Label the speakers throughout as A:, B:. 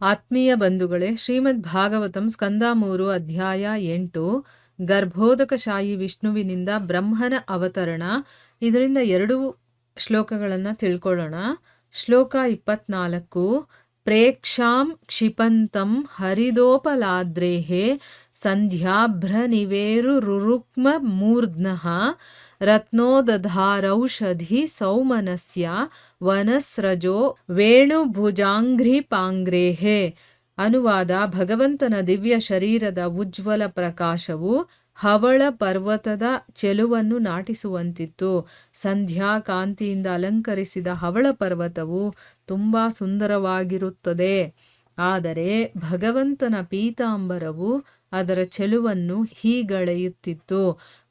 A: ಆತ್ಮೀಯ ಬಂಧುಗಳೇ, ಶ್ರೀಮದ್ ಭಾಗವತಂ ಸ್ಕಂದ 3 ಅಧ್ಯಾಯ 8 ಗರ್ಭೋದಕಶಾಹಿ ವಿಷ್ಣುವಿನಿಂದ ಬ್ರಹ್ಮನ ಅವತರಣ. ಇದರಿಂದ 2 ಶ್ಲೋಕಗಳನ್ನು ತಿಳ್ಕೊಳ್ಳೋಣ. ಶ್ಲೋಕ 24. ಪ್ರೇಕ್ಷಾಂ ಕ್ಷಿಪಂತಂ ಹರಿದೋಪಲಾದ್ರೇಃ ಸಂಧ್ಯಾಭ್ರನಿವೇರುರುಕ್ಮ ಮೂರ್ಧ್ನಃ ರತ್ನೋದಧಾರೌಷಧಿ ಸೌಮನಸ್ಯ ವನಸ್ರಜೋ ವೇಣುಭುಜಾಂಘ್ರಿಪಾಂಗ್ರೇಃ. ಅನುವಾದ: ಭಗವಂತನ ದಿವ್ಯ ಶರೀರದ ಉಜ್ವಲ ಪ್ರಕಾಶವು ಹವಳ ಪರ್ವತದ ಚೆಲುವನ್ನು ನಾಟಿಸುವಂತಿತ್ತು. ಸಂಧ್ಯಾ ಕಾಂತಿಯಿಂದ ಅಲಂಕರಿಸಿದ ಹವಳ ಪರ್ವತವು ತುಂಬ ಸುಂದರವಾಗಿರುತ್ತದೆ. ಆದರೆ ಭಗವಂತನ ಪೀತಾಂಬರವು ಅದರ ಚೆಲುವನ್ನು ಹೀಗಳೆಯುತ್ತಿತ್ತು.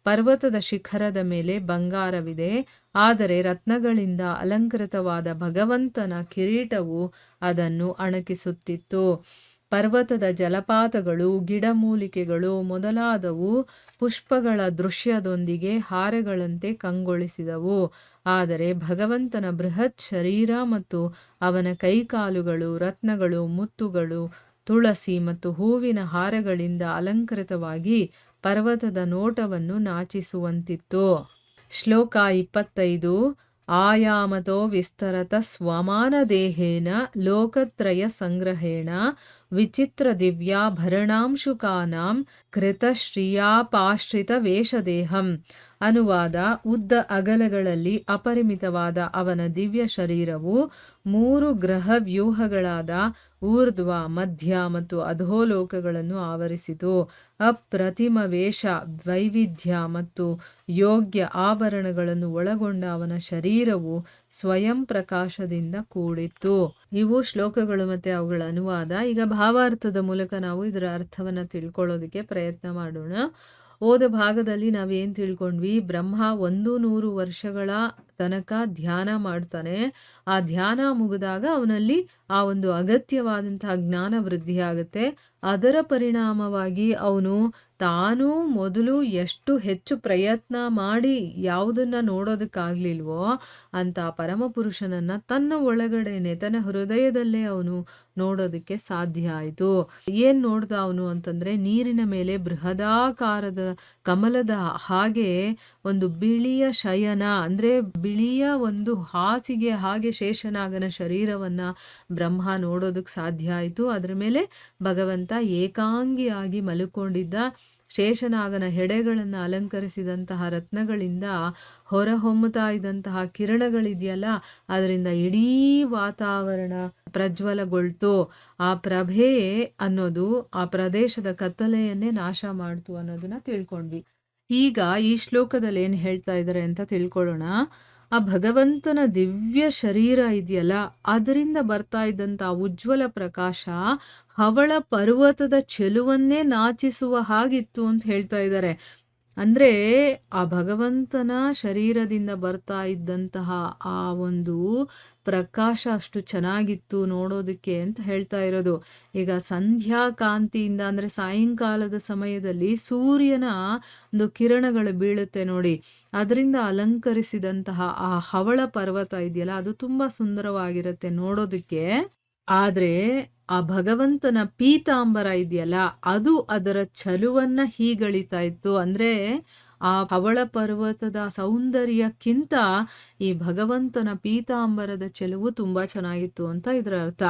A: ಪರ್ವತದ ಶಿಖರದ ಮೇಲೆ ಬಂಗಾರವಿದೆ, ಆದರೆ ರತ್ನಗಳಿಂದ ಅಲಂಕೃತವಾದ ಭಗವಂತನ ಕಿರೀಟವು ಅದನ್ನು ಅಣಕಿಸುತ್ತಿತ್ತು. ಪರ್ವತದ ಜಲಪಾತಗಳು, ಗಿಡಮೂಲಿಕೆಗಳು ಮೊದಲಾದವು ಪುಷ್ಪಗಳ ದೃಶ್ಯದೊಂದಿಗೆ ಹಾರೆಗಳಂತೆ ಕಂಗೊಳಿಸಿದವು. ಆದರೆ ಭಗವಂತನ ಬೃಹತ್ ಶರೀರ ಮತ್ತು ಅವನ ಕೈಕಾಲುಗಳು ರತ್ನಗಳು, ಮುತ್ತುಗಳು, ತುಳಸಿ ಮತ್ತು ಹೂವಿನ ಹಾರಗಳಿಂದ ಅಲಂಕೃತವಾಗಿ ಪರ್ವತದ ನೋಟವನ್ನು ನಾಚಿಸುವಂತಿತ್ತು. ಶ್ಲೋಕ 25. ಆಯಾಮತೋ ವಿಸ್ತರತ ಸ್ವಮಾನದೇಹೇನ ಲೋಕತ್ರಯ ಸಂಗ್ರಹೇಣ ವಿಚಿತ್ರ ದಿವ್ಯಾಭರಣಾಂಶುಕಾನಾಂ ಕೃತಶ್ರಿಯಾಪಾಶ್ರಿತ ವೇಷದೇಹಂ. ಅನುವಾದ: ಉದ್ದ ಅಗಲಗಳಲ್ಲಿ ಅಪರಿಮಿತವಾದ ಅವನ ದಿವ್ಯ ಶರೀರವು 3 ಗ್ರಹ ವ್ಯೂಹಗಳಾದ ಊರ್ಧ್ವ, ಮಧ್ಯ ಮತ್ತು ಅಧೋಲೋಕಗಳನ್ನು ಆವರಿಸಿತು. ಅಪ್ರತಿಮ ವೇಷ, ವೈವಿಧ್ಯ ಮತ್ತು ಯೋಗ್ಯ ಆಭರಣಗಳನ್ನು ಒಳಗೊಂಡ ಅವನ ಶರೀರವು ಸ್ವಯಂ ಪ್ರಕಾಶದಿಂದ ಕೂಡಿತ್ತು. ಇವು ಶ್ಲೋಕಗಳು ಮತ್ತು ಅವುಗಳ ಅನುವಾದ. ಈಗ ಭಾವಾರ್ಥದ ಮೂಲಕ ನಾವು ಇದರ ಅರ್ಥವನ್ನು ತಿಳ್ಕೊಳ್ಳೋದಕ್ಕೆ ಪ್ರಯತ್ನ ಮಾಡೋಣ. ಹೋದ ಭಾಗದಲ್ಲಿ ನಾವೇನು ತಿಳ್ಕೊಂಡ್ವಿ? ಬ್ರಹ್ಮ 100 ವರ್ಷಗಳ ತನಕ ಧ್ಯಾನ ಮಾಡ್ತಾನೆ. ಆ ಧ್ಯಾನ ಮುಗಿದಾಗ ಅವನಲ್ಲಿ ಆ ಒಂದು ಅಗತ್ಯವಾದಂತಹ ಜ್ಞಾನ ವೃದ್ಧಿಯಾಗುತ್ತೆ. ಅದರ ಪರಿಣಾಮವಾಗಿ ಅವನು ತಾನು ಮೊದಲು ಎಷ್ಟು ಹೆಚ್ಚು ಪ್ರಯತ್ನ ಮಾಡಿ ಯಾವುದನ್ನು ನೋಡೋದಕ್ಕಾಗಲಿಲ್ವೋ ಅಂತ ಪರಮಪುರುಷನನ್ನು ತನ್ನ ಒಳಗಡೆನೆ, ತನ್ನ ಹೃದಯದಲ್ಲೇ ಅವನು ನೋಡೋದಕ್ಕೆ ಸಾಧ್ಯ ಆಯಿತು. ಏನು ನೋಡ್ದ ಅವನು ಅಂತಂದರೆ, ನೀರಿನ ಮೇಲೆ ಬೃಹದಾಕಾರದ ಕಮಲದ ಹಾಗೆ ಒಂದು ಬಿಳಿಯ ಶಯನ, ಅಂದರೆ ಬಿಳಿಯ ಒಂದು ಹಾಸಿಗೆ ಹಾಗೆ ಶೇಷನಾಗನ ಶರೀರವನ್ನು ಬ್ರಹ್ಮ ನೋಡೋದಕ್ಕೆ ಸಾಧ್ಯ ಆಯಿತು. ಅದರ ಮೇಲೆ ಭಗವಂತ ಏಕಾಂಗಿಯಾಗಿ ಮಲ್ಕೊಂಡಿದ್ದ. ಶೇಷನಾಗನ ಹೆಡೆಗಳನ್ನು ಅಲಂಕರಿಸಿದಂತಹ ರತ್ನಗಳಿಂದ ಹೊರಹೊಮ್ಮುತ್ತಾ ಇದ್ದಂತಹ ಕಿರಣಗಳಿದೆಯಲ್ಲ, ಅದರಿಂದ ಇಡೀ ವಾತಾವರಣ ಪ್ರಜ್ವಲಗೊಳ್ತು. ಆ ಪ್ರಭೆ ಅನ್ನೋದು ಆ ಪ್ರದೇಶದ ಕತ್ತಲೆಯನ್ನೇ ನಾಶ ಮಾಡ್ತು ಅನ್ನೋದನ್ನ ತಿಳ್ಕೊಂಡ್ವಿ. ಈಗ ಈ ಶ್ಲೋಕದಲ್ಲಿ ಏನು ಹೇಳ್ತಾ ಇದ್ದಾರೆ ಅಂತ ತಿಳ್ಕೊಳ್ಳೋಣ. ಆ ಭಗವಂತನ ದಿವ್ಯ ಶರೀರ ಇದೆಯಲ್ಲ, ಅದರಿಂದ ಬರ್ತಾ ಇದ್ದಂಥ ಉಜ್ವಲ ಪ್ರಕಾಶ ಹವಳ ಪರ್ವತದ ಚೆಲುವನ್ನೇ ನಾಚಿಸುವ ಹಾಗಿತ್ತು ಅಂತ ಹೇಳ್ತಾ ಇದ್ದಾರೆ. ಅಂದರೆ ಆ ಭಗವಂತನ ಶರೀರದಿಂದ ಬರ್ತಾ ಇದ್ದಂತಹ ಆ ಒಂದು ಪ್ರಕಾಶ ಅಷ್ಟು ಚೆನ್ನಾಗಿತ್ತು ನೋಡೋದಕ್ಕೆ ಅಂತ ಹೇಳ್ತಾ ಇರೋದು. ಈಗ ಸಂಧ್ಯಾ ಕಾಂತಿಯಿಂದ, ಅಂದರೆ ಸಾಯಂಕಾಲದ ಸಮಯದಲ್ಲಿ ಸೂರ್ಯನ ಒಂದು ಕಿರಣಗಳು ಬೀಳುತ್ತೆ ನೋಡಿ, ಅದರಿಂದ ಅಲಂಕರಿಸಿದಂತಹ ಆ ಹವಳ ಪರ್ವತ ಇದೆಯಲ್ಲ, ಅದು ತುಂಬ ಸುಂದರವಾಗಿರುತ್ತೆ ನೋಡೋದಕ್ಕೆ. ಆದರೆ ಆ ಭಗವಂತನ ಪೀತಾಂಬರ ಇದೆಯಲ್ಲ, ಅದು ಅದರ ಚಲುವನ್ನ ಹೀಗಳಿತಾ ಇತ್ತು. ಅಂದರೆ ಆ ಹವಳ ಪರ್ವತದ ಸೌಂದರ್ಯಕ್ಕಿಂತ ಈ ಭಗವಂತನ ಪೀತಾಂಬರದ ಚೆಲುವು ತುಂಬ ಚೆನ್ನಾಗಿತ್ತು ಅಂತ ಇದರ ಅರ್ಥ.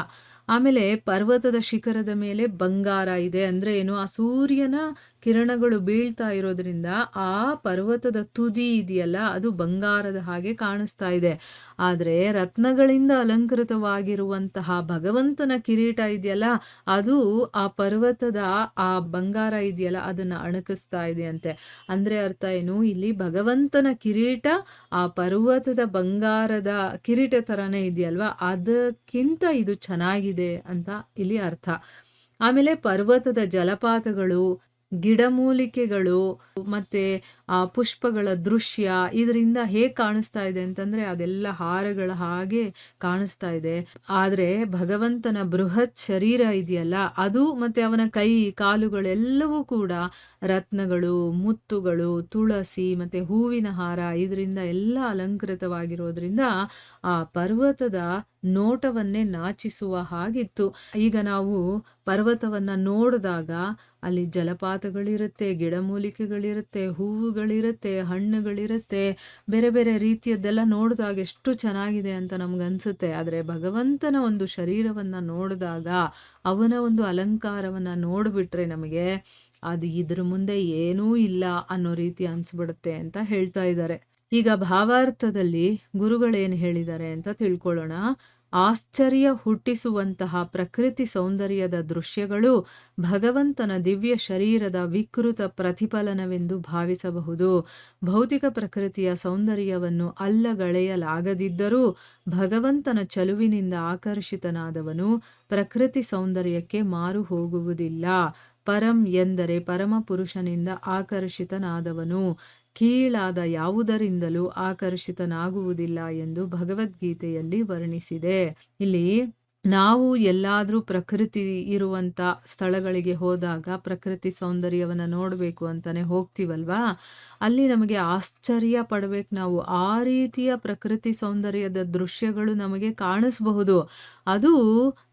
A: ಆಮೇಲೆ ಪರ್ವತದ ಶಿಖರದ ಮೇಲೆ ಬಂಗಾರ ಇದೆ. ಅಂದರೆ ಏನು? ಆ ಸೂರ್ಯನ ಕಿರಣಗಳು ಬೀಳ್ತಾ ಇರೋದ್ರಿಂದ ಆ ಪರ್ವತದ ತುದಿ ಇದೆಯಲ್ಲ, ಅದು ಬಂಗಾರದ ಹಾಗೆ ಕಾಣಿಸ್ತಾ ಇದೆ. ಆದರೆ ರತ್ನಗಳಿಂದ ಅಲಂಕೃತವಾಗಿರುವಂತಹ ಭಗವಂತನ ಕಿರೀಟ ಇದೆಯಲ್ಲ, ಅದು ಆ ಪರ್ವತದ ಆ ಬಂಗಾರ ಇದೆಯಲ್ಲ ಅದನ್ನು ಅಣಕಿಸ್ತಾ ಇದೆ ಅಂತೆ. ಅಂದರೆ ಅರ್ಥ ಏನು? ಇಲ್ಲಿ ಭಗವಂತನ ಕಿರೀಟ ಆ ಪರ್ವತದ ಬಂಗಾರದ ಕಿರೀಟ ಥರನೇ ಇದೆಯಲ್ವಾ, ಅದಕ್ಕಿಂತ ಇದು ಚೆನ್ನಾಗಿದೆ ಅಂತ ಇಲ್ಲಿ ಅರ್ಥ. ಆಮೇಲೆ ಪರ್ವತದ ಜಲಪಾತಗಳು, ಗಿಡಮೂಲಿಕೆಗಳು ಮತ್ತೆ ಆ ಪುಷ್ಪಗಳ ದೃಶ್ಯ ಇದರಿಂದ ಹೇಗೆ ಕಾಣಿಸ್ತಾ ಇದೆ ಅಂತಂದ್ರೆ ಅದೆಲ್ಲ ಹಾರಗಳ ಹಾಗೆ ಕಾಣಿಸ್ತಾ ಇದೆ. ಆದ್ರೆ ಭಗವಂತನ ಬೃಹತ್ ಶರೀರ ಇದೆಯಲ್ಲ, ಅದು ಮತ್ತೆ ಅವನ ಕೈ ಕಾಲುಗಳೆಲ್ಲವೂ ಕೂಡ ರತ್ನಗಳು, ಮುತ್ತುಗಳು, ತುಳಸಿ ಮತ್ತೆ ಹೂವಿನ ಹಾರ ಇದರಿಂದ ಎಲ್ಲ ಅಲಂಕೃತವಾಗಿರೋದ್ರಿಂದ ಆ ಪರ್ವತದ ನೋಟವನ್ನೇ ನಾಚಿಸುವ ಹಾಗಿತ್ತು. ಈಗ ನಾವು ಪರ್ವತವನ್ನ ನೋಡಿದಾಗ ಅಲ್ಲಿ ಜಲಪಾತಗಳಿರುತ್ತೆ, ಗಿಡಮೂಲಿಕೆಗಳಿರುತ್ತೆ, ಹೂವುಗಳಿರುತ್ತೆ, ಹಣ್ಣುಗಳಿರುತ್ತೆ, ಬೇರೆ ಬೇರೆ ರೀತಿಯದ್ದೆಲ್ಲ ನೋಡಿದಾಗ ಎಷ್ಟು ಚೆನ್ನಾಗಿದೆ ಅಂತ ನಮ್ಗನ್ಸುತ್ತೆ. ಆದರೆ ಭಗವಂತನ ಒಂದು ಶರೀರವನ್ನ ನೋಡಿದಾಗ, ಅವನ ಒಂದು ಅಲಂಕಾರವನ್ನ ನೋಡ್ಬಿಟ್ರೆ ನಮಗೆ ಅದು ಇದ್ರ ಮುಂದೆ ಏನೂ ಇಲ್ಲ ಅನ್ನೋ ರೀತಿ ಅನ್ಸ್ಬಿಡುತ್ತೆ ಅಂತ ಹೇಳ್ತಾ ಇದ್ದಾರೆ. ಈಗ ಭಾವಾರ್ಥದಲ್ಲಿ ಗುರುಗಳೇನು ಹೇಳಿದ್ದಾರೆ ಅಂತ ತಿಳ್ಕೊಳ್ಳೋಣ. ಆಶ್ಚರ್ಯ ಹುಟ್ಟಿಸುವಂತಹ ಪ್ರಕೃತಿ ಸೌಂದರ್ಯದ ದೃಶ್ಯಗಳು ಭಗವಂತನ ದಿವ್ಯ ಶರೀರದ ವಿಕೃತ ಪ್ರತಿಫಲನವೆಂದು ಭಾವಿಸಬಹುದು. ಭೌತಿಕ ಪ್ರಕೃತಿಯ ಸೌಂದರ್ಯವನ್ನು ಅಲ್ಲಗಳೆಯಲಾಗದಿದ್ದರೂ ಭಗವಂತನ ಚಲುವಿನಿಂದ ಆಕರ್ಷಿತನಾದವನು ಪ್ರಕೃತಿ ಸೌಂದರ್ಯಕ್ಕೆ ಮಾರು ಹೋಗುವುದಿಲ್ಲ. ಪರಂ ಎಂದರೆ ಪರಮಪುರುಷನಿಂದ ಆಕರ್ಷಿತನಾದವನು ಕೀಳಾದ ಯಾವುದರಿಂದಲೂ ಆಕರ್ಷಿತನಾಗುವುದಿಲ್ಲ ಎಂದು ಭಗವದ್ಗೀತೆಯಲ್ಲಿ ವರ್ಣಿಸಿದೆ. ಇಲ್ಲಿ ನಾವು ಎಲ್ಲಾದ್ರೂ ಪ್ರಕೃತಿ ಇರುವಂತ ಸ್ಥಳಗಳಿಗೆ ಹೋದಾಗ ಪ್ರಕೃತಿ ಸೌಂದರ್ಯವನ್ನ ನೋಡ್ಬೇಕು ಅಂತಾನೆ ಹೋಗ್ತೀವಲ್ವಾ, ಅಲ್ಲಿ ನಮಗೆ ಆಶ್ಚರ್ಯ ಪಡ್ಬೇಕು ನಾವು. ಆ ರೀತಿಯ ಪ್ರಕೃತಿ ಸೌಂದರ್ಯದ ದೃಶ್ಯಗಳು ನಮಗೆ ಕಾಣಿಸಬಹುದು. ಅದು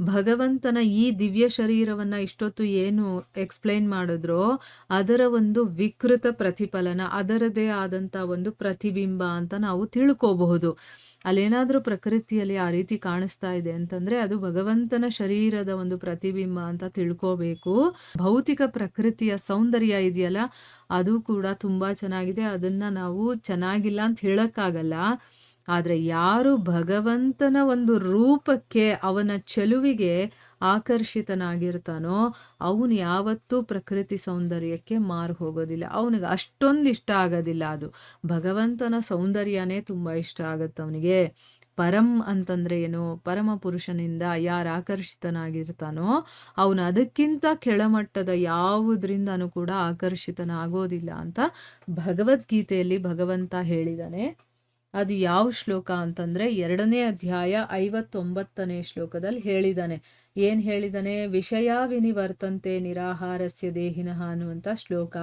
A: ಭಗವಂತನ ಈ ದಿವ್ಯ ಶರೀರವನ್ನ ಇಷ್ಟೊತ್ತು ಏನು ಎಕ್ಸ್ಪ್ಲೈನ್ ಮಾಡಿದ್ರೋ ಅದರ ಒಂದು ವಿಕೃತ ಪ್ರತಿಫಲನ, ಅದರದೇ ಆದಂತ ಒಂದು ಪ್ರತಿಬಿಂಬ ಅಂತ ನಾವು ತಿಳ್ಕೋಬಹುದು. ಅಲ್ಲೇನಾದ್ರೂ ಪ್ರಕೃತಿಯಲ್ಲಿ ಆ ರೀತಿ ಕಾಣಿಸ್ತಾ ಇದೆ ಅಂತಂದ್ರೆ ಅದು ಭಗವಂತನ ಶರೀರದ ಒಂದು ಪ್ರತಿಬಿಂಬ ಅಂತ ತಿಳ್ಕೋಬೇಕು. ಭೌತಿಕ ಪ್ರಕೃತಿಯ ಸೌಂದರ್ಯ ಇದೆಯಲ್ಲ, ಅದು ಕೂಡ ತುಂಬಾ ಚೆನ್ನಾಗಿದೆ. ಅದನ್ನ ನಾವು ಚೆನ್ನಾಗಿಲ್ಲ ಅಂತ ಹೇಳಕ್ಕಾಗಲ್ಲ. ಆದ್ರೆ ಯಾರು ಭಗವಂತನ ಒಂದು ರೂಪಕ್ಕೆ, ಅವನ ಚೆಲುವಿಗೆ ಆಕರ್ಷಿತನಾಗಿರ್ತಾನೋ ಅವನು ಯಾವತ್ತೂ ಪ್ರಕೃತಿ ಸೌಂದರ್ಯಕ್ಕೆ ಮಾರು ಹೋಗೋದಿಲ್ಲ. ಅವನಿಗೆ ಅಷ್ಟೊಂದು ಇಷ್ಟ ಆಗೋದಿಲ್ಲ. ಅದು ಭಗವಂತನ ಸೌಂದರ್ಯನೇ ತುಂಬಾ ಇಷ್ಟ ಆಗತ್ತೆ ಅವನಿಗೆ. ಪರಂ ಅಂತಂದ್ರೆ ಏನು? ಪರಮ ಪುರುಷನಿಂದ ಯಾರು ಆಕರ್ಷಿತನಾಗಿರ್ತಾನೋ ಅವನು ಅದಕ್ಕಿಂತ ಕೆಳಮಟ್ಟದ ಯಾವುದರಿಂದನೂ ಕೂಡ ಆಕರ್ಷಿತನಾಗೋದಿಲ್ಲ ಅಂತ ಭಗವದ್ಗೀತೆಯಲ್ಲಿ ಭಗವಂತ ಹೇಳಿದಾನೆ. ಅದು ಯಾವ ಶ್ಲೋಕ ಅಂತಂದ್ರೆ 2ನೇ ಅಧ್ಯಾಯ 59ನೇ ಶ್ಲೋಕದಲ್ಲಿ ಹೇಳಿದಾನೆ. ಏನ್ ಹೇಳಿದಾನೆ? ವಿಷಯ ವಿನಿವರ್ತಂತೆ ನಿರಾಹಾರಸ್ಯ ದೇಹಿನಃ ಅನ್ನುವಂತ ಶ್ಲೋಕ.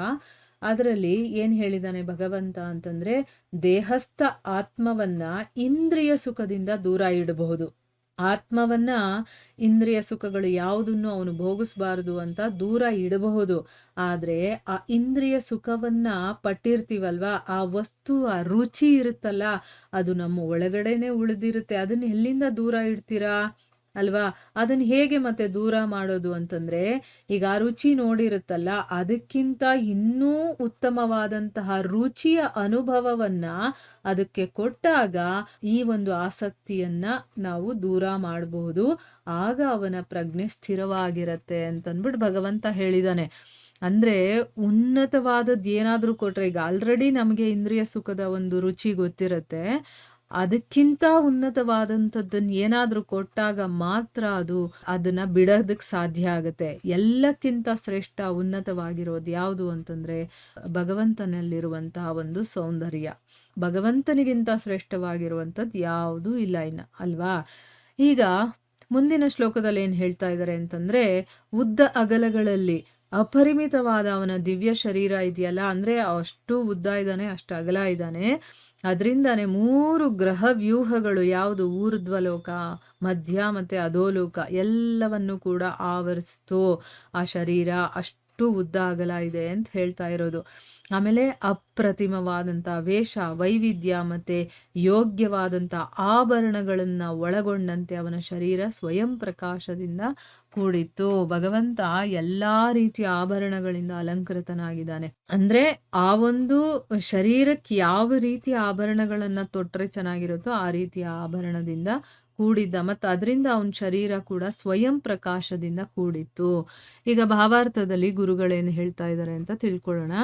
A: ಅದರಲ್ಲಿ ಏನ್ ಹೇಳಿದಾನೆ ಭಗವಂತ ಅಂತಂದ್ರೆ, ದೇಹಸ್ಥ ಆತ್ಮವನ್ನ ಇಂದ್ರಿಯ ಸುಖದಿಂದ ದೂರ ಇಡಬಹುದು. ಆತ್ಮವನ್ನ ಇಂದ್ರಿಯ ಸುಖಗಳು ಯಾವುದನ್ನು ಅವನು ಭೋಗಿಸ್ಬಾರದು ಅಂತ ದೂರ ಇಡಬಹುದು. ಆದ್ರೆ ಆ ಇಂದ್ರಿಯ ಸುಖವನ್ನ ಪಟ್ಟಿರ್ತೀವಲ್ವಾ, ಆ ವಸ್ತು, ಆ ರುಚಿ ಇರುತ್ತಲ್ಲ, ಅದು ನಮ್ಮ ಒಳಗಡೆನೆ ಉಳಿದಿರುತ್ತೆ. ಅದನ್ನ ಎಲ್ಲಿಂದ ದೂರ ಇಡ್ತೀರಾ ಅಲ್ವಾ? ಅದನ್ನ ಹೇಗೆ ಮತ್ತೆ ದೂರ ಮಾಡೋದು ಅಂತಂದ್ರೆ, ಈಗ ಆ ರುಚಿ ನೋಡಿರುತ್ತಲ್ಲ, ಅದಕ್ಕಿಂತ ಇನ್ನೂ ಉತ್ತಮವಾದಂತಹ ರುಚಿಯ ಅನುಭವವನ್ನ ಅದಕ್ಕೆ ಕೊಟ್ಟಾಗ ಈ ಒಂದು ಆಸಕ್ತಿಯನ್ನ ನಾವು ದೂರ ಮಾಡಬಹುದು. ಆಗ ಅವನ ಪ್ರಜ್ಞೆ ಸ್ಥಿರವಾಗಿರತ್ತೆ ಅಂತಂದ್ಬಿಟ್ಟು ಭಗವಂತ ಹೇಳಿದಾನೆ. ಅಂದ್ರೆ ಉನ್ನತವಾದದ್ದು ಏನಾದ್ರೂ ಕೊಟ್ರೆ, ಈಗ ಆಲ್ರೆಡಿ ನಮಗೆ ಇಂದ್ರಿಯ ಸುಖದ ಒಂದು ರುಚಿ ಗೊತ್ತಿರತ್ತೆ, ಅದಕ್ಕಿಂತ ಉನ್ನತವಾದಂಥದ್ದನ್ನ ಏನಾದ್ರೂ ಕೊಟ್ಟಾಗ ಮಾತ್ರ ಅದನ್ನ ಬಿಡೋದಕ್ಕೆ ಸಾಧ್ಯ ಆಗತ್ತೆ. ಎಲ್ಲಕ್ಕಿಂತ ಶ್ರೇಷ್ಠ ಉನ್ನತವಾಗಿರೋದು ಯಾವುದು ಅಂತಂದ್ರೆ ಭಗವಂತನಲ್ಲಿರುವಂತಹ ಒಂದು ಸೌಂದರ್ಯ. ಭಗವಂತನಿಗಿಂತ ಶ್ರೇಷ್ಠವಾಗಿರುವಂಥದ್ದು ಯಾವುದೂ ಇಲ್ಲ ಇನ್ನ, ಅಲ್ವಾ? ಈಗ ಮುಂದಿನ ಶ್ಲೋಕದಲ್ಲಿ ಏನ್ ಹೇಳ್ತಾ ಇದ್ದಾರೆ ಅಂತಂದ್ರೆ, ಉದ್ದ ಅಗಲಗಳಲ್ಲಿ ಅಪರಿಮಿತವಾದ ಅವನ ದಿವ್ಯ ಶರೀರ ಇದೆಯಲ್ಲ, ಅಂದ್ರೆ ಅಷ್ಟು ಉದ್ದ ಇದ್ದಾನೆ, ಅಷ್ಟು ಅಗಲ ಇದ್ದಾನೆ. ಅದರಿಂದಾನೆ 3 ಗ್ರಹ ವ್ಯೂಹಗಳು, ಯಾವುದು ಊರ್ಧ್ವಲೋಕ, ಮಧ್ಯ ಮತ್ತೆ ಅಧೋಲೋಕ ಎಲ್ಲವನ್ನು ಕೂಡ ಆವರಿಸ್ತು ಆ ಶರೀರ. ಅಷ್ಟು ಉದ್ದ ಅಗಲ ಇದೆ ಅಂತ ಹೇಳ್ತಾ ಇರೋದು. ಆಮೇಲೆ ಅಪ್ರತಿಮವಾದಂಥ ವೇಷ, ವೈವಿಧ್ಯ ಮತ್ತೆ ಯೋಗ್ಯವಾದಂಥ ಆಭರಣಗಳನ್ನ ಒಳಗೊಂಡಂತೆ ಅವನ ಶರೀರ ಸ್ವಯಂ ಪ್ರಕಾಶದಿಂದ ಕೂಡಿತ್ತು. ಭಗವಂತ ಎಲ್ಲಾ ರೀತಿಯ ಆಭರಣಗಳಿಂದ ಅಲಂಕೃತನಾಗಿದ್ದಾನೆ. ಅಂದ್ರೆ ಆ ಒಂದು ಶರೀರಕ್ಕೆ ಯಾವ ರೀತಿಯ ಆಭರಣಗಳನ್ನ ತೊಟ್ರೆ ಚೆನ್ನಾಗಿರುತ್ತೋ ಆ ರೀತಿಯ ಆಭರಣದಿಂದ ಕೂಡಿದ್ದ. ಮತ್ತು ಅದರಿಂದ ಅವನ ಶರೀರ ಕೂಡ ಸ್ವಯಂ ಪ್ರಕಾಶದಿಂದ ಕೂಡಿತ್ತು. ಈಗ ಭಾವಾರ್ಥದಲ್ಲಿ ಗುರುಗಳೇನು ಹೇಳ್ತಾ ಇದ್ದಾರೆ ಅಂತ ತಿಳ್ಕೊಳ್ಳೋಣ.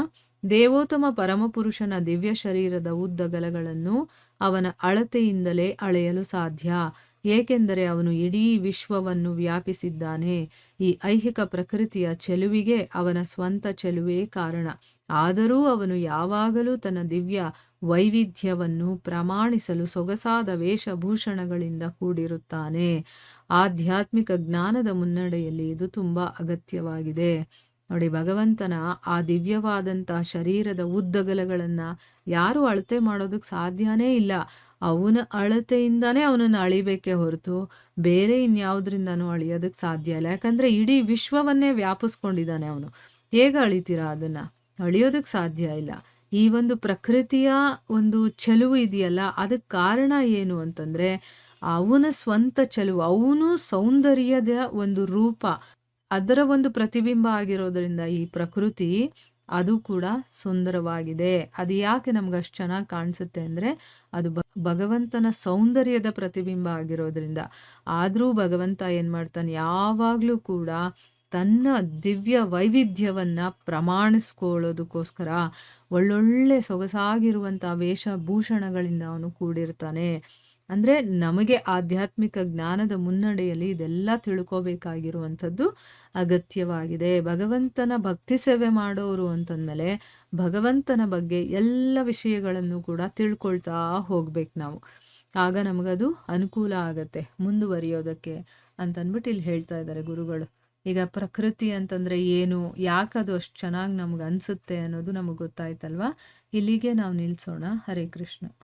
A: ದೇವೋತ್ತಮ ಪರಮಪುರುಷನ ದಿವ್ಯ ಶರೀರದ ಉದ್ದಗಲಗಳನ್ನು ಅವನ ಅಳತೆಯಿಂದಲೇ ಅಳೆಯಲು ಸಾಧ್ಯ. ಏಕೆಂದರೆ ಅವನು ಇಡೀ ವಿಶ್ವವನ್ನು ವ್ಯಾಪಿಸಿದ್ದಾನೆ. ಈ ಐಹಿಕ ಪ್ರಕೃತಿಯ ಚೆಲುವಿಗೆ ಅವನ ಸ್ವಂತ ಚೆಲುವೇ ಕಾರಣ. ಆದರೂ ಅವನು ಯಾವಾಗಲೂ ತನ್ನ ದಿವ್ಯ ವೈವಿಧ್ಯವನ್ನು ಪ್ರಮಾಣಿಸಲು ಸೊಗಸಾದ ವೇಷಭೂಷಣಗಳಿಂದ ಕೂಡಿರುತ್ತಾನೆ. ಆಧ್ಯಾತ್ಮಿಕ ಜ್ಞಾನದ ಮುನ್ನಡೆಯಲ್ಲಿ ಇದು ತುಂಬ ಅಗತ್ಯವಾಗಿದೆ. ನೋಡಿ, ಭಗವಂತನ ಆ ದಿವ್ಯವಾದಂತಹ ಶರೀರದ ಉದ್ದಗಲಗಳನ್ನು ಯಾರು ಅಳತೆ ಮಾಡೋದಕ್ಕೆ ಸಾಧ್ಯನೇ ಇಲ್ಲ. ಅವನ ಅಳತೆಯಿಂದಾನೇ ಅವನನ್ನು ಅಳಿಬೇಕೇ ಹೊರತು ಬೇರೆ ಇನ್ಯಾವುದರಿಂದನೂ ಅಳಿಯೋದಕ್ಕೆ ಸಾಧ್ಯ ಇಲ್ಲ. ಯಾಕಂದರೆ ಇಡೀ ವಿಶ್ವವನ್ನೇ ವ್ಯಾಪಿಸ್ಕೊಂಡಿದ್ದಾನೆ ಅವನು. ಹೇಗೆ ಅಳಿತೀರಾ ಅದನ್ನು? ಅಳಿಯೋದಕ್ಕೆ ಸಾಧ್ಯ ಇಲ್ಲ. ಈ ಒಂದು ಪ್ರಕೃತಿಯ ಒಂದು ಚೆಲುವು ಇದೆಯಲ್ಲ, ಅದಕ್ಕೆ ಕಾರಣ ಏನು ಅಂತಂದರೆ ಅವನ ಸ್ವಂತ ಚೆಲುವು. ಅವನು ಸೌಂದರ್ಯದ ಒಂದು ರೂಪ, ಅದರ ಒಂದು ಪ್ರತಿಬಿಂಬ ಆಗಿರೋದ್ರಿಂದ ಈ ಪ್ರಕೃತಿ ಅದು ಕೂಡ ಸುಂದರವಾಗಿದೆ. ಅದು ಯಾಕೆ ನಮ್ಗೆ ಅಷ್ಟು ಚೆನ್ನಾಗಿ ಕಾಣಿಸುತ್ತೆ ಅಂದರೆ ಅದು ಭಗವಂತನ ಸೌಂದರ್ಯದ ಪ್ರತಿಬಿಂಬ ಆಗಿರೋದ್ರಿಂದ. ಆದರೂ ಭಗವಂತ ಏನು ಮಾಡ್ತಾನೆ, ಯಾವಾಗಲೂ ಕೂಡ ತನ್ನ ದಿವ್ಯ ವೈವಿಧ್ಯವನ್ನು ಪ್ರಮಾಣಿಸ್ಕೊಳ್ಳೋದಕ್ಕೋಸ್ಕರ ಒಳ್ಳೊಳ್ಳೆ ಸೊಗಸಾಗಿರುವಂಥ ವೇಷಭೂಷಣಗಳಿಂದ ಅವನು ಕೂಡಿರ್ತಾನೆ. ಅಂದರೆ ನಮಗೆ ಆಧ್ಯಾತ್ಮಿಕ ಜ್ಞಾನದ ಮುನ್ನಡೆಯಲ್ಲಿ ಇದೆಲ್ಲ ತಿಳ್ಕೋಬೇಕಾಗಿರುವಂಥದ್ದು ಅಗತ್ಯವಾಗಿದೆ. ಭಗವಂತನ ಭಕ್ತಿ ಸೇವೆ ಮಾಡೋರು ಅಂತಂದಮೇಲೆ ಭಗವಂತನ ಬಗ್ಗೆ ಎಲ್ಲ ವಿಷಯಗಳನ್ನು ಕೂಡ ತಿಳ್ಕೊಳ್ತಾ ಹೋಗ್ಬೇಕು ನಾವು. ಆಗ ನಮಗದು ಅನುಕೂಲ ಆಗತ್ತೆ ಮುಂದುವರಿಯೋದಕ್ಕೆ ಅಂತಂದ್ಬಿಟ್ಟು ಇಲ್ಲಿ ಹೇಳ್ತಾ ಇದ್ದಾರೆ ಗುರುಗಳು. ಈಗ ಪ್ರಕೃತಿ ಅಂತಂದರೆ ಏನು, ಯಾಕದು ಅಷ್ಟು ಚೆನ್ನಾಗಿ ನಮ್ಗೆ ಅನಿಸುತ್ತೆ ಅನ್ನೋದು ನಮಗೆ ಗೊತ್ತಾಯ್ತಲ್ವ. ಇಲ್ಲಿಗೆ ನಾವು ನಿಲ್ಲಿಸೋಣ. ಹರೇ ಕೃಷ್ಣ.